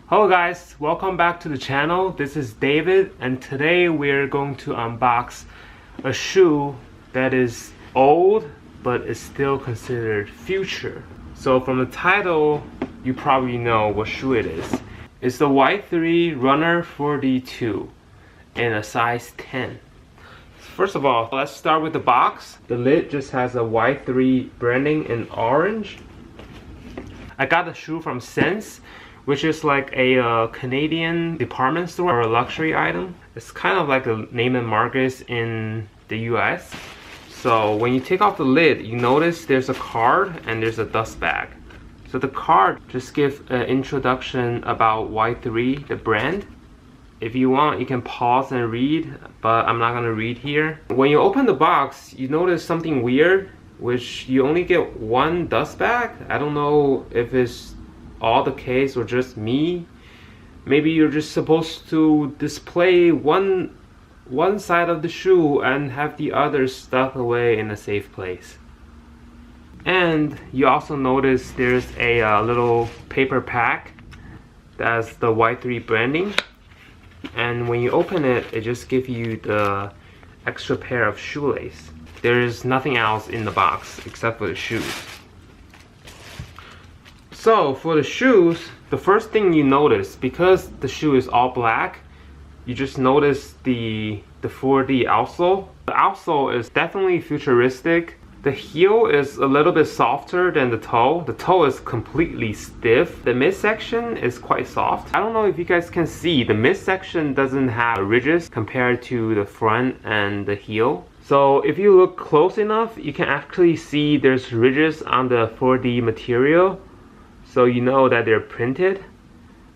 Hello guys, welcome back to the channel. This is David and today we're going to unbox a shoe that is old but is still considered future. So from the title, you probably know what shoe it is. It's the Y-3 Runner 4D 2 in a size 10. First of all, let's start with the box. The lid just has a Y-3 branding in orange. I got the shoe from Sense, which is like a Canadian department store or a luxury item. It's kind of like a Neiman Marcus in the US. So when you take off the lid, you notice there's a card and there's a dust bag. So the card just gives an introduction about Y-3, the brand. If you want, you can pause and read, but I'm not gonna read here. When you open the box, you notice something weird, which you only get one dust bag. I don't know if it's all the case or just me. Maybe you're just supposed to display one side of the shoe and have the other stuck away in a safe place. And you also notice there's a little paper pack that's the Y-3 branding, and when you open it, it just gives you the extra pair of shoelace. There's nothing else in the box except for the shoes. So for the shoes, the first thing you notice, because the shoe is all black, you just notice the 4D outsole. The outsole is definitely futuristic. The heel is a little bit softer than the toe. The toe is completely stiff. The midsection is quite soft. I don't know if you guys can see, the midsection doesn't have ridges compared to the front and the heel. So if you look close enough, you can actually see there's ridges on the 4D material. So you know that they're printed,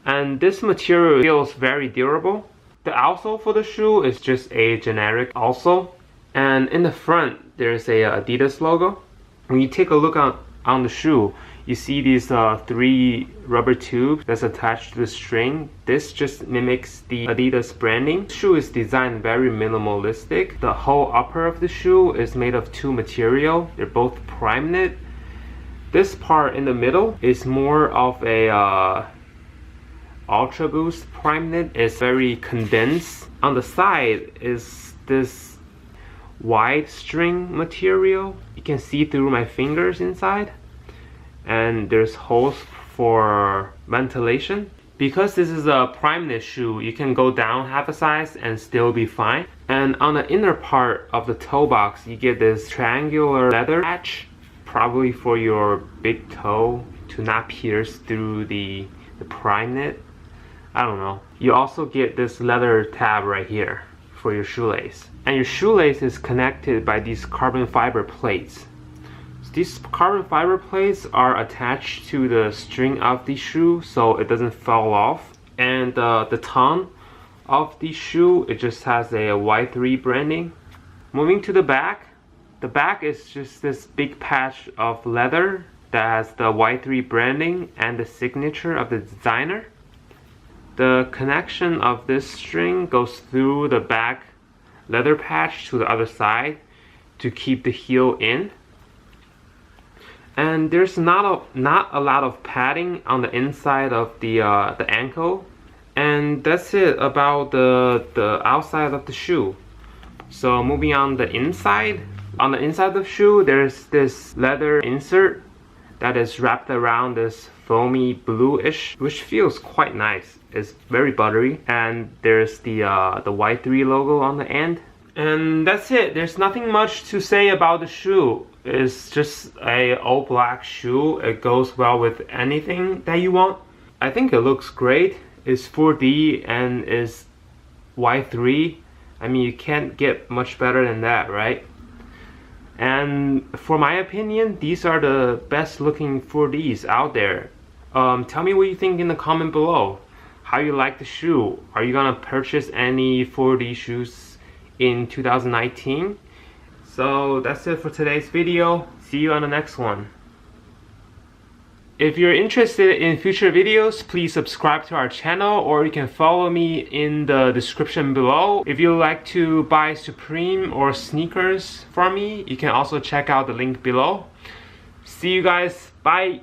and this material feels very durable. The outsole for the shoe is just a generic outsole, and in the front there's a Adidas logo. When you take a look on the shoe, you see these 3 rubber tubes that's attached to the string. This just mimics the Adidas branding. The shoe is designed very minimalistic. The whole upper of the shoe is made of 2 material. They're both prime knit. This part in the middle is more of a Ultra Boost prime knit. It's very condensed. On the side is this wide string material. You can see through my fingers inside, and there's holes for ventilation. Because this is a prime knit shoe, you can go down half a size and still be fine. And on the inner part of the toe box, you get this triangular leather patch, probably for your big toe to not pierce through the prime knit. I don't know. You also get this leather tab right here for your shoelace. And your shoelace is connected by these carbon fiber plates. So these carbon fiber plates are attached to the string of the shoe so it doesn't fall off. And the tongue of the shoe, it just has a Y-3 branding. Moving to the back. The back is just this big patch of leather that has the Y-3 branding and the signature of the designer. The connection of this string goes through the back leather patch to the other side to keep the heel in. And there's not a lot of padding on the inside of the ankle. And that's it about the outside of the shoe. So moving on the inside. On the inside of the shoe, there's this leather insert that is wrapped around this foamy bluish, which feels quite nice. It's very buttery, and there's the Y-3 logo on the end. And that's it. There's nothing much to say about the shoe. It's just a all black shoe. It goes well with anything that you want. I think it looks great. It's 4D and is Y-3. I mean, you can't get much better than that, right? And for my opinion, these are the best looking 4Ds out there. Tell me what you think in the comment below. How you like the shoe? Are you gonna purchase any 4D shoes in 2019? So that's it for today's video. See you on the next one. If you're interested in future videos, please subscribe to our channel, or you can follow me in the description below. If you like to buy Supreme or sneakers from me, you can also check out the link below. See you guys. Bye.